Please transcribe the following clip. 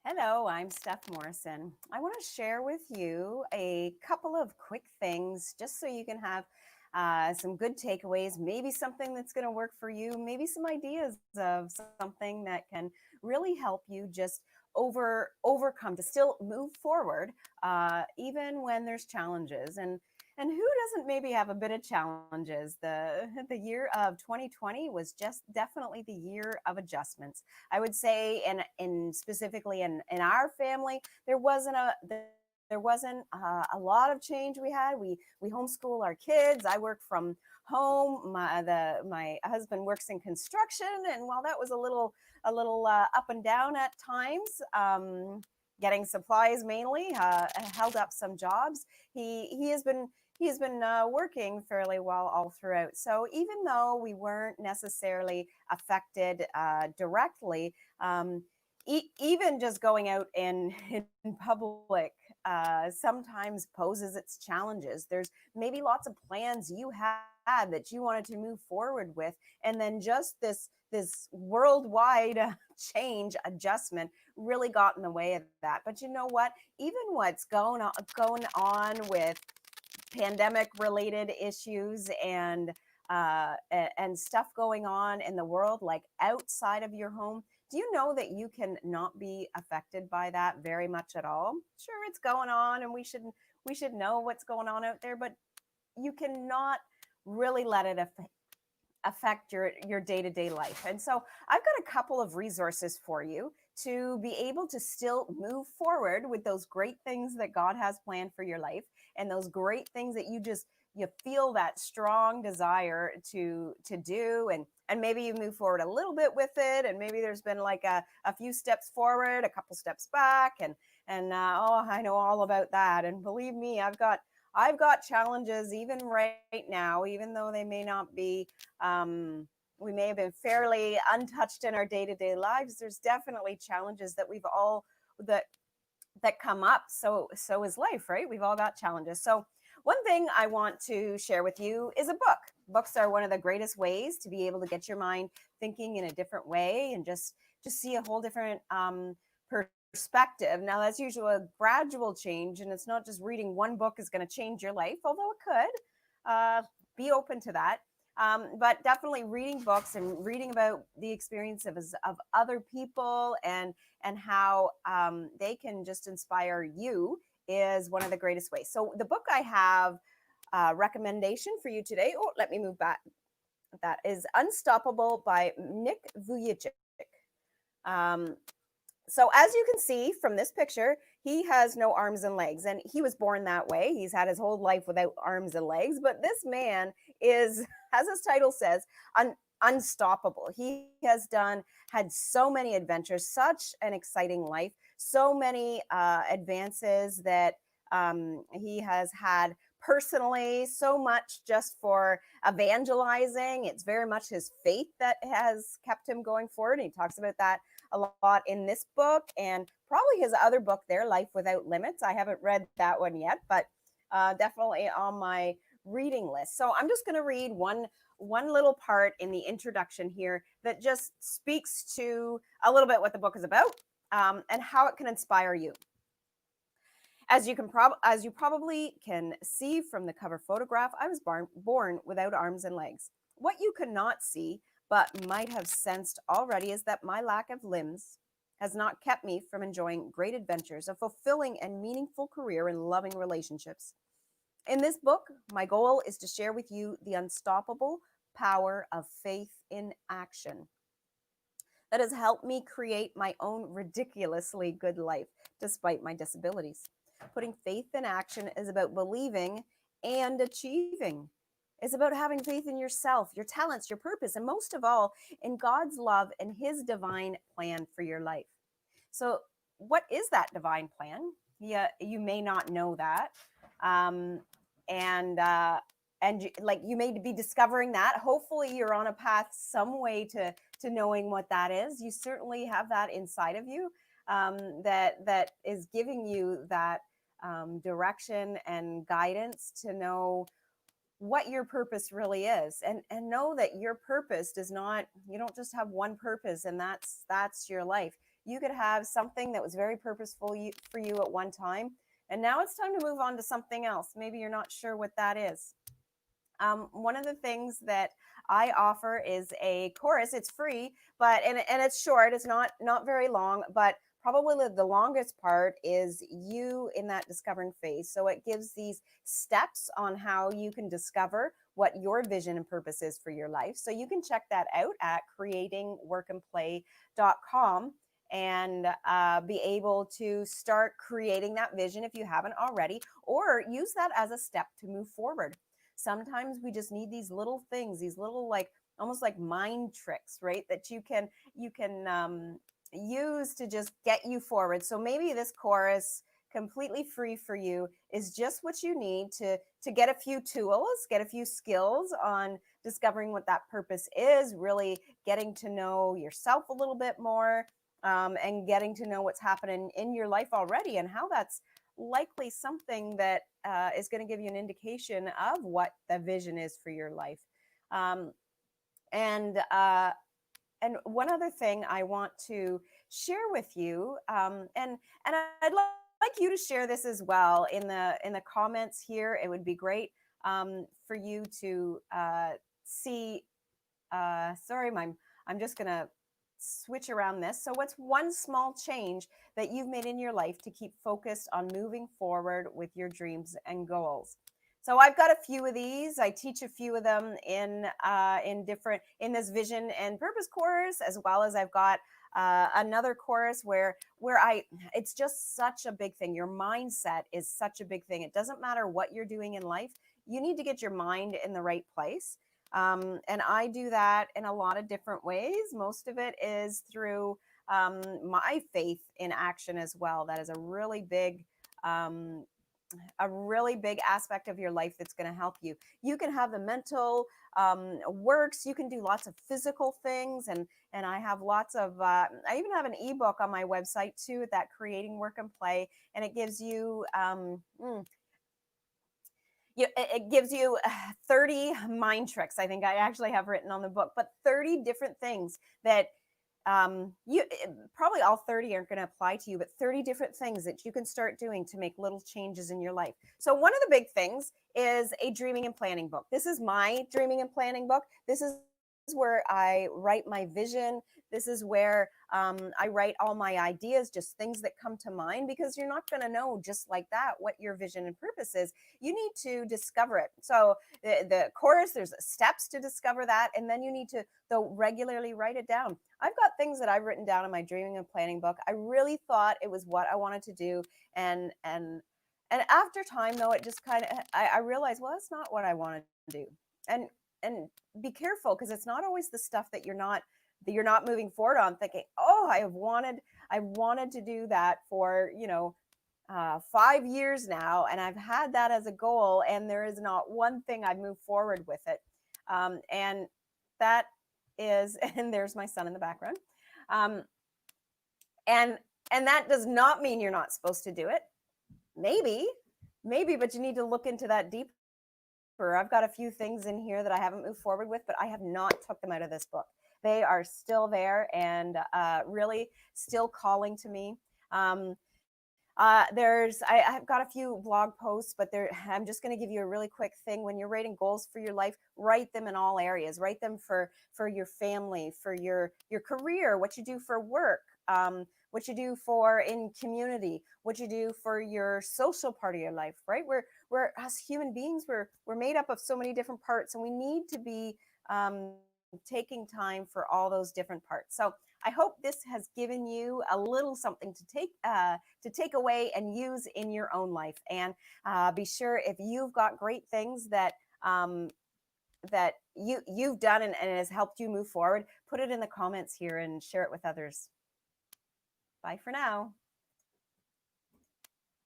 Hello, I'm Steph Morrison. I want to share with you a couple of quick things just so you can have some good takeaways, maybe something that's going to work for you, maybe some ideas of something that can really help you just overcome to still move forward even when there's challenges. And who doesn't maybe have a bit of challenges? The year of 2020 was just definitely the year of adjustments. I would say, in specifically in our family, there wasn't a lot of change we had. We homeschool our kids. I work from home. My husband works in construction, and while that was a little up and down at times, getting supplies mainly held up some jobs. He has been working fairly well all throughout. So even though we weren't necessarily affected directly, even just going out in public sometimes poses its challenges. There's maybe lots of plans you had that you wanted to move forward with, and then just this worldwide change adjustment really got in the way of that. But you know what? Even what's going on with pandemic related issues and stuff going on in the world, like outside of your home, do you know that you can not be affected by that very much at all? Sure, it's going on, and we should know what's going on out there, but you cannot really let it affect your day-to-day life. And so I've got a couple of resources for you to be able to still move forward with those great things that God has planned for your life, and those great things that you feel that strong desire to do, and maybe you move forward a little bit with it, and maybe there's been like a few steps forward, a couple steps back, and oh, I know all about that. And believe me, I've got challenges even right now, even though they may not be, we may have been fairly untouched in our day-to-day lives. There's definitely challenges that we've all that come up. So is life, right? We've all got challenges. So one thing I want to share with you is a book. Books are one of the greatest ways to be able to get your mind thinking in a different way and just see a whole different perspective. Now, that's usually a gradual change, and it's not just reading one book is going to change your life, although it could. Be open to that. But definitely reading books and reading about the experiences of other people and how they can just inspire you is one of the greatest ways. So the book I have recommendation for you today. Oh, let me move back. That is Unstoppable by Nick Vujicic. So as you can see from this picture, he has no arms and legs, and he was born that way. He's had his whole life without arms and legs, but this man is, as his title says, unstoppable. He has had so many adventures, such an exciting life, so many advances that he has had personally, so much just for evangelizing. It's very much his faith that has kept him going forward. And he talks about that a lot in this book, and probably his other book there, Life Without Limits. I haven't read that one yet, but definitely on my reading list. So I'm just going to read one little part in the introduction here that just speaks to a little bit what the book is about, and how it can inspire you. As you probably can see from the cover photograph, I was born without arms and legs. What you cannot see, but might have sensed already, is that my lack of limbs has not kept me from enjoying great adventures, a fulfilling and meaningful career, and loving relationships. In this book, my goal is to share with you the unstoppable power of faith in action that has helped me create my own ridiculously good life despite my disabilities. Putting faith in action is about believing and achieving. It's about having faith in yourself, your talents, your purpose, and most of all, in God's love and His divine plan for your life. So, what is that divine plan? Yeah, you may not know that, um, and like you may be discovering that. Hopefully, you're on a path some way to knowing what that is. You certainly have that inside of you, that is giving you that direction and guidance to know what your purpose really is, and know that your purpose does not, you don't just have one purpose and that's your life. You could have something that was very purposeful for you at one time, and now it's time to move on to something else. Maybe you're not sure what that is. One of the things that I offer is a course. It's free, but and it's short. It's not very long, but probably the longest part is you in that discovering phase. So it gives these steps on how you can discover what your vision and purpose is for your life. So you can check that out at creatingworkandplay.com and be able to start creating that vision if you haven't already, or use that as a step to move forward. Sometimes we just need these little things, these little, like, almost like mind tricks, right, that you can use to just get you forward. So maybe this course, completely free for you, is just what you need to get a few tools, get a few skills on discovering what that purpose is, really getting to know yourself a little bit more, and getting to know what's happening in your life already and how that's likely something that is going to give you an indication of what the vision is for your life. Um, and one other thing I want to share with you, and I'd like you to share this as well in the comments here. It would be great for you to see. Sorry, I'm just gonna switch around this. So what's one small change that you've made in your life to keep focused on moving forward with your dreams and goals? So I've got a few of these. I teach a few of them in this vision and purpose course, as well as I've got another course where it's just such a big thing. Your mindset is such a big thing. It doesn't matter what you're doing in life. You need to get your mind in the right place. And I do that in a lot of different ways. Most of it is through my faith in action as well. That is a really big aspect of your life that's going to help you. You can have the mental works. You can do lots of physical things, and I have lots of. I even have an ebook on my website too, at that Creating Work and Play, and it gives you. It gives you 30 mind tricks. I think I actually have written on the book, but 30 different things that probably all 30 aren't going to apply to you, but 30 different things that you can start doing to make little changes in your life. So one of the big things is a dreaming and planning book. This is my dreaming and planning book. This is where I write my vision. This is where I write all my ideas, just things that come to mind, because you're not going to know just like that what your vision and purpose is. You need to discover it. So the course, there's steps to discover that, and then you need to, though, regularly write it down. I've got things that I've written down in my dreaming and planning book. I really thought it was what I wanted to do, and after time, though, it just kind of, I realized, well, that's not what I want to do. And be careful, because it's not always the stuff that you're not moving forward on, thinking, oh, I wanted to do that for 5 years now, and I've had that as a goal, and there is not one thing I've moved forward with it. And that is, and there's my son in the background. And that does not mean you're not supposed to do it. Maybe, but you need to look into that deeper. I've got a few things in here that I haven't moved forward with, but I have not took them out of this book. They are still there and really still calling to me. I've got a few blog posts, but I'm just going to give you a really quick thing. When you're writing goals for your life, write them in all areas. Write them for your family, for your career, what you do for work, what you do for in community, what you do for your social part of your life, right? We're as human beings, we're made up of so many different parts, and we need to be taking time for all those different parts. So I hope this has given you a little something to take away and use in your own life. And be sure, if you've got great things that you've done and it has helped you move forward, put it in the comments here and share it with others. Bye for now.